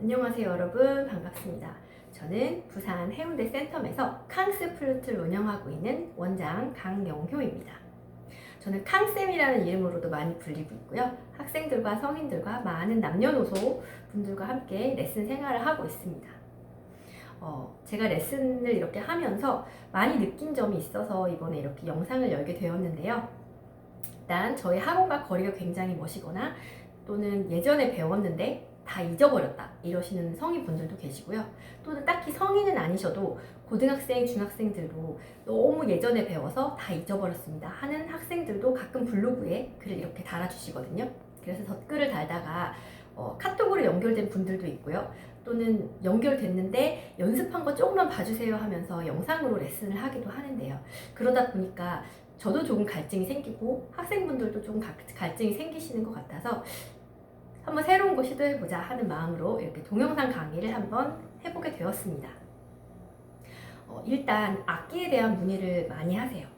안녕하세요 여러분, 반갑습니다. 저는 부산 해운대 센텀에서 캉스 플루트를 운영하고 있는 원장 강영효입니다. 저는 캉쌤이라는 이름으로도 많이 불리고 있고요. 학생들과 성인들과 많은 남녀노소 분들과 함께 레슨 생활을 하고 있습니다. 제가 레슨을 이렇게 하면서 많이 느낀 점이 있어서 이번에 이렇게 영상을 열게 되었는데요. 일단 저희 학원과 거리가 굉장히 먼시거나 또는 예전에 배웠는데 다 잊어버렸다 이러시는 성인분들도 계시고요. 또는 딱히 성인은 아니셔도 고등학생, 중학생들도 너무 예전에 배워서 다 잊어버렸습니다 하는 학생들도 가끔 블로그에 글을 이렇게 달아주시거든요. 그래서 댓글을 달다가 카톡으로 연결된 분들도 있고요. 또는 연결됐는데 연습한 거 조금만 봐주세요 하면서 영상으로 레슨을 하기도 하는데요. 그러다 보니까 저도 조금 갈증이 생기고 학생분들도 조금 갈증이 생기시는 것 같아서 한번 새로운 거 시도해보자 하는 마음으로 이렇게 동영상 강의를 한번 해보게 되었습니다. 일단 악기에 대한 문의를 많이 하세요.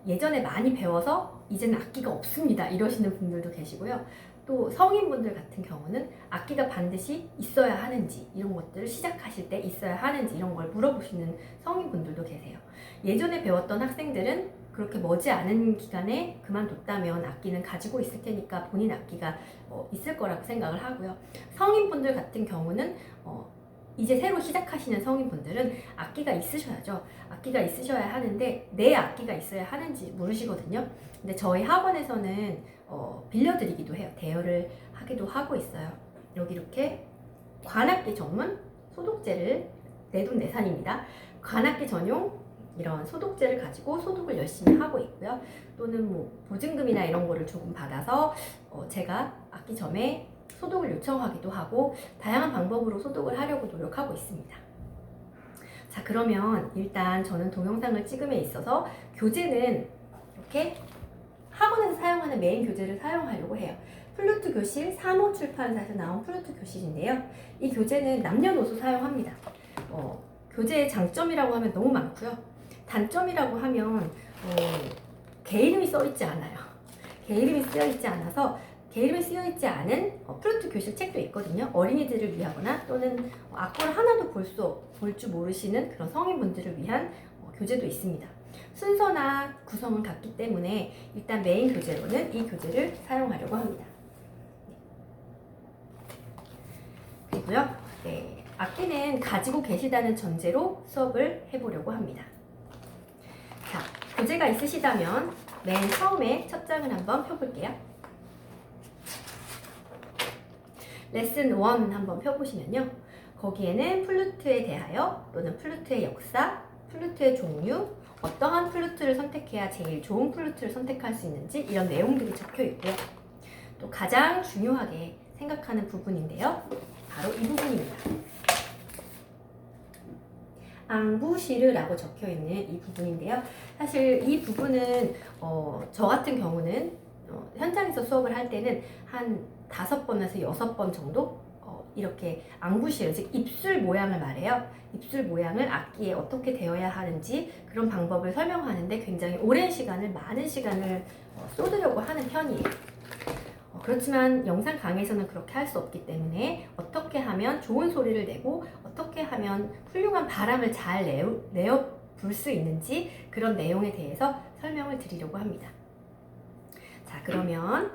예전에 많이 배워서 이제는 악기가 없습니다 이러시는 분들도 계시고요. 또 성인분들 같은 경우는 악기가 반드시 있어야 하는지 이런 것들을 시작하실 때 있어야 하는지 이런 걸 물어보시는 성인분들도 계세요. 예전에 배웠던 학생들은 그렇게 머지않은 기간에 그만뒀다면 악기는 가지고 있을 테니까 본인 악기가 있을 거라고 생각을 하고요. 성인분들 같은 경우는 이제 새로 시작하시는 성인분들은 악기가 있으셔야죠. 악기가 있으셔야 하는데 내 악기가 있어야 하는지 물으시거든요. 근데 저희 학원에서는 빌려드리기도 해요. 대여를 하기도 하고 있어요. 여기 이렇게 관악기 전문 소독제를 내돈내산입니다. 관악기 전용 이런 소독제를 가지고 소독을 열심히 하고 있고요. 또는 뭐 보증금이나 이런 거를 조금 받아서 제가 악기점에 소독을 요청하기도 하고 다양한 방법으로 소독을 하려고 노력하고 있습니다. 자, 그러면 일단 저는 동영상을 찍음에 있어서 교재는 이렇게 학원에서 사용하는 메인 교재를 사용하려고 해요. 플루트 교실 3호 출판사에서 나온 플루트 교실인데요. 이 교재는 남녀노소 사용합니다. 교재의 장점이라고 하면 너무 많고요. 단점이라고 하면 개 이름이 써있지 않아요. 개 이름이 쓰여있지 않아서 개 이름이 쓰여있지 않은 플루트 교실 책도 있거든요. 어린이들을 위하거나 또는 악보를 하나도 볼 줄 모르시는 그런 성인분들을 위한 교재도 있습니다. 순서나 구성은 같기 때문에 일단 메인 교재로는 이 교재를 사용하려고 합니다. 그리고요, 악기는 가지고 계시다는 전제로 수업을 해보려고 합니다. 자, 교재가 있으시다면 맨 처음에 첫 장을 한번 펴볼게요. 레슨 1 한번 펴보시면요. 거기에는 플루트에 대하여 또는 플루트의 역사, 플루트의 종류, 어떠한 플루트를 선택해야 제일 좋은 플루트를 선택할 수 있는지 이런 내용들이 적혀 있고요. 또 가장 중요하게 생각하는 부분인데요. 바로 이 부분입니다. 앙부시르라고 적혀 있는 이 부분인데요. 사실 이 부분은 저 같은 경우는 현장에서 수업을 할 때는 한 5번에서 6번 정도 이렇게 앙부시르, 즉 입술 모양을 말해요. 입술 모양을 악기에 어떻게 되어야 하는지 그런 방법을 설명하는데 굉장히 오랜 시간을, 많은 시간을 쏟으려고 하는 편이에요. 그렇지만 영상 강의에서는 그렇게 할 수 없기 때문에 어떻게 하면 좋은 소리를 내고 어떻게 하면 훌륭한 바람을 잘 내어 불 수 있는지 그런 내용에 대해서 설명을 드리려고 합니다. 자, 그러면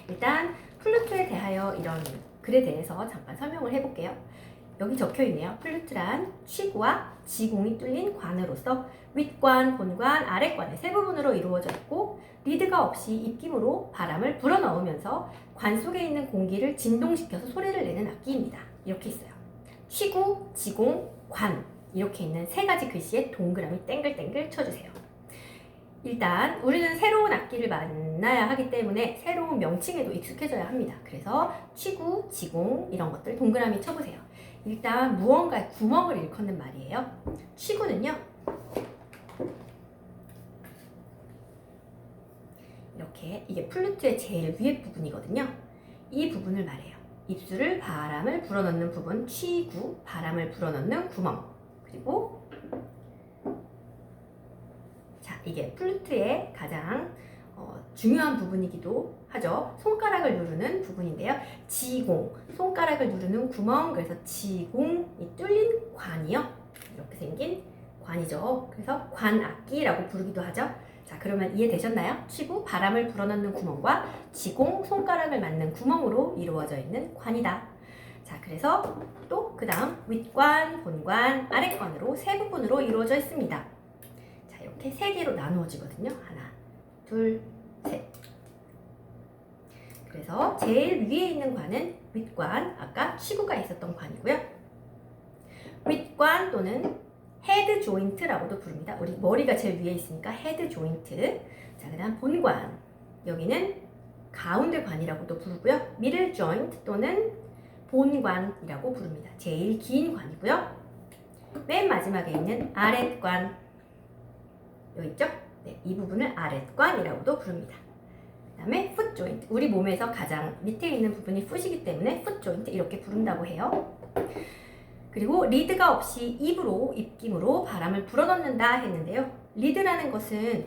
일단 플루트에 대하여 이런 글에 대해서 잠깐 설명을 해볼게요. 여기 적혀 있네요. 플루트란 취구와 지공이 뚫린 관으로서 윗관, 본관, 아랫관의 세 부분으로 이루어져 있고 리드가 없이 입김으로 바람을 불어넣으면서 관 속에 있는 공기를 진동시켜서 소리를 내는 악기입니다. 이렇게 있어요. 취구, 지공, 관 이렇게 있는 세 가지 글씨에 동그라미 땡글땡글 쳐주세요. 일단 우리는 새로운 악기를 만나야 하기 때문에 새로운 명칭에도 익숙해져야 합니다. 그래서 취구, 지공 이런 것들 동그라미 쳐보세요. 일단 무언가의 구멍을 일컫는 말이에요. 취구는요, 이렇게 이게 플루트의 제일 위에 부분이거든요. 이 부분을 말해요. 입술을 바람을 불어넣는 부분, 취구, 바람을 불어넣는 구멍. 그리고 자, 이게 플루트의 가장 중요한 부분이기도 하죠. 손가락을 누르는 부분인데요. 지공, 손가락을 누르는 구멍, 그래서 지공이 뚫린 관이요. 이렇게 생긴 관이죠. 그래서 관악기라고 부르기도 하죠. 자, 그러면 이해되셨나요? 치고 바람을 불어넣는 구멍과 지공, 손가락을 맞는 구멍으로 이루어져 있는 관이다. 자, 그래서 또 그 다음 윗관, 본관, 아랫관으로 세 부분으로 이루어져 있습니다. 자, 이렇게 세 개로 나누어지거든요. 하나, 둘, 셋. 그래서 제일 위에 있는 관은 윗관, 아까 치구가 있었던 관이고요. 윗관 또는 헤드 조인트라고도 부릅니다. 우리 머리가 제일 위에 있으니까 헤드 조인트. 자, 그 다음 본관. 여기는 가운데 관이라고도 부르고요. 미들 조인트 또는 본관이라고 부릅니다. 제일 긴 관이고요. 맨 마지막에 있는 아랫관. 여기 있죠? 네, 이 부분을 아랫관이라고도 부릅니다. 그 다음에 풋 조인트. 우리 몸에서 가장 밑에 있는 부분이 풋이기 때문에 풋 조인트 이렇게 부른다고 해요. 그리고 리드가 없이 입김으로 바람을 불어넣는다 했는데요. 리드라는 것은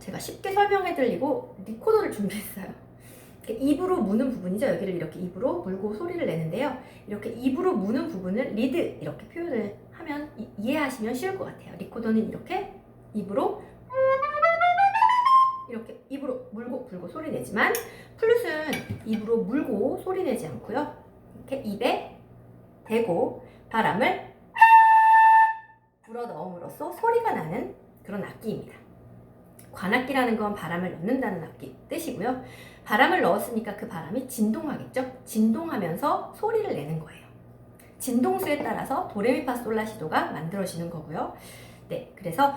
제가 쉽게 설명해 드리고 리코더를 준비했어요. 입으로 무는 부분이죠. 여기를 이렇게 입으로 물고 소리를 내는데요. 이렇게 입으로 무는 부분을 리드 이렇게 표현을 하면 이해하시면 쉬울 것 같아요. 리코더는 이렇게 입으로 이렇게 입으로 물고 불고 소리 내지만 플룻은 입으로 물고 소리 내지 않고요. 이렇게 입에 대고 바람을 불어 넣음으로써 소리가 나는 그런 악기입니다. 관악기라는 건 바람을 넣는다는 악기 뜻이고요. 바람을 넣었으니까 그 바람이 진동하겠죠? 진동하면서 소리를 내는 거예요. 진동수에 따라서 도레미파솔라시도가 만들어지는 거고요. 네, 그래서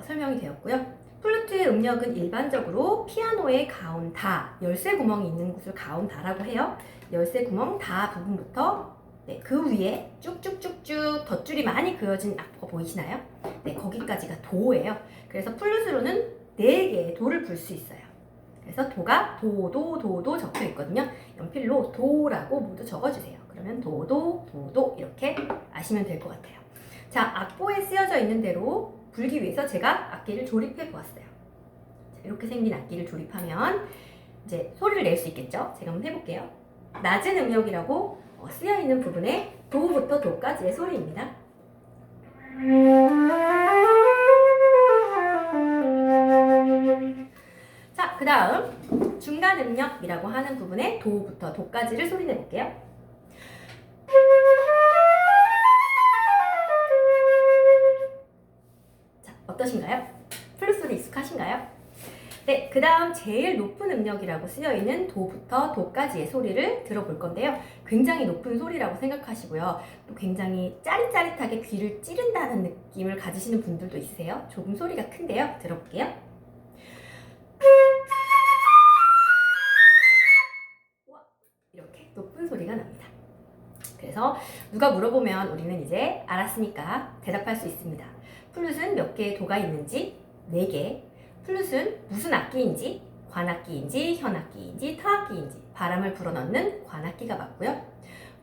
설명이 되었고요. 플루트의 음역은 일반적으로 피아노의 가운 다, 열쇠 구멍이 있는 곳을 가운 다라고 해요. 열쇠 구멍 다 부분부터 그 위에 쭉쭉쭉쭉 덧줄이 많이 그어진 악보가 보이시나요? 네, 거기까지가 도예요. 그래서 플루트로는 4개의 도를 불 수 있어요. 그래서 도가 도도 적혀 있거든요. 연필로 도라고 모두 적어주세요. 그러면 도도 이렇게 아시면 될 것 같아요. 자, 악보에 쓰여져 있는 대로 불기 위해서 제가 악기를 조립해 보았어요. 자, 이렇게 생긴 악기를 조립하면 이제 소리를 낼 수 있겠죠? 제가 한번 해볼게요. 낮은 음역이라고 쓰여 있는 부분에 도부터 도까지의 소리입니다. 자, 그 다음 중간 음역이라고 하는 부분에 도부터 도까지를 소리 내볼게요. 자, 어떠신가요? 플룻 소리 익숙하신가요? 네, 그 다음 제일 높은 음역이라고 쓰여있는 도부터 도까지의 소리를 들어볼 건데요. 굉장히 높은 소리라고 생각하시고요. 또 굉장히 짜릿짜릿하게 귀를 찌른다는 느낌을 가지시는 분들도 있으세요. 조금 소리가 큰데요. 들어볼게요. 이렇게 높은 소리가 납니다. 그래서 누가 물어보면 우리는 이제 알았으니까 대답할 수 있습니다. 플룻은 몇 개의 도가 있는지 4개. 플룻은 무슨 악기인지, 관악기인지, 현악기인지, 타악기인지 바람을 불어넣는 관악기가 맞고요.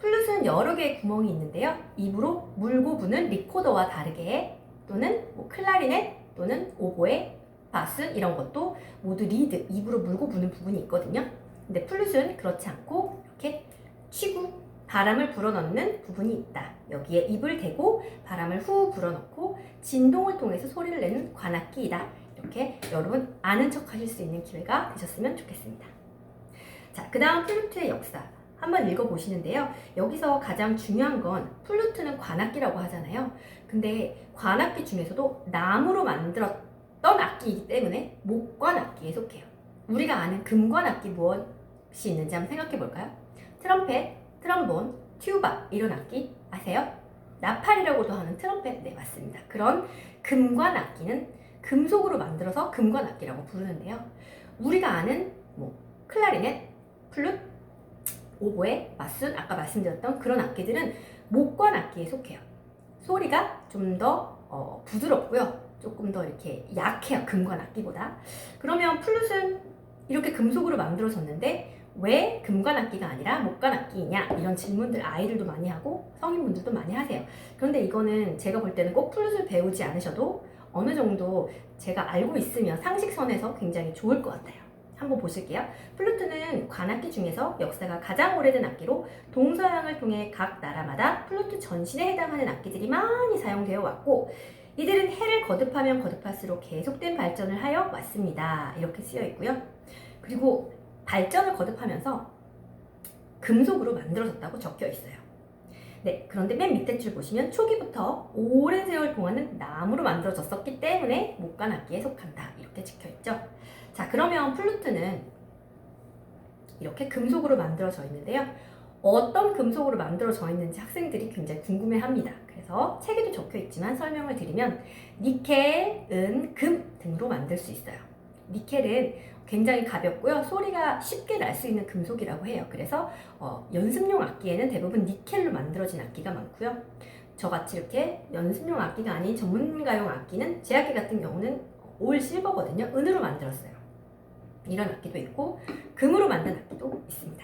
플룻은 여러 개의 구멍이 있는데요. 입으로 물고 부는 리코더와 다르게 또는 클라리넷 또는 오보에, 바순 이런 것도 모두 리드, 입으로 물고 부는 부분이 있거든요. 근데 플룻은 그렇지 않고 이렇게 치고 바람을 불어넣는 부분이 있다. 여기에 입을 대고 바람을 후 불어넣고 진동을 통해서 소리를 내는 관악기이다. 이렇게 여러분 아는 척 하실 수 있는 기회가 되셨으면 좋겠습니다. 자, 그 다음 플루트의 역사 한번 읽어보시는데요. 여기서 가장 중요한 건 플루트는 관악기라고 하잖아요. 근데 관악기 중에서도 나무로 만들었던 악기이기 때문에 목관악기에 속해요. 우리가 아는 금관악기 무엇이 있는지 한번 생각해 볼까요? 트럼펫, 트럼본, 튜바 이런 악기 아세요? 나팔이라고도 하는 트럼펫, 네 맞습니다. 그런 금관악기는 금속으로 만들어서 금관악기라고 부르는데요. 우리가 아는 클라리넷, 플룻, 오보에, 바순 아까 말씀드렸던 그런 악기들은 목관악기에 속해요. 소리가 좀 더 부드럽고요. 조금 더 이렇게 약해요. 금관악기보다. 그러면 플룻은 이렇게 금속으로 만들어졌는데 왜 금관악기가 아니라 목관악기이냐 이런 질문들 아이들도 많이 하고 성인분들도 많이 하세요. 그런데 이거는 제가 볼 때는 꼭 플룻을 배우지 않으셔도 어느 정도 제가 알고 있으면 상식선에서 굉장히 좋을 것 같아요. 한번 보실게요. 플루트는 관악기 중에서 역사가 가장 오래된 악기로 동서양을 통해 각 나라마다 플루트 전신에 해당하는 악기들이 많이 사용되어 왔고, 이들은 해를 거듭하면 거듭할수록 계속된 발전을 하여 왔습니다. 이렇게 쓰여 있고요. 그리고 발전을 거듭하면서 금속으로 만들어졌다고 적혀 있어요. 네, 그런데 맨 밑에 줄 보시면 초기부터 오랜 세월 동안은 나무로 만들어졌었기 때문에 목관악기에 속한다. 이렇게 적혀 있죠. 자, 그러면 플루트는 이렇게 금속으로 만들어져 있는데요. 어떤 금속으로 만들어져 있는지 학생들이 굉장히 궁금해합니다. 그래서 책에도 적혀 있지만 설명을 드리면 니켈, 은, 금 등으로 만들 수 있어요. 니켈은 굉장히 가볍고요. 소리가 쉽게 날 수 있는 금속이라고 해요. 그래서 연습용 악기에는 대부분 니켈로 만들어진 악기가 많고요. 저같이 이렇게 연습용 악기가 아닌 전문가용 악기는 제 악기 같은 경우는 올 실버거든요. 은으로 만들었어요. 이런 악기도 있고 금으로 만든 악기도 있습니다.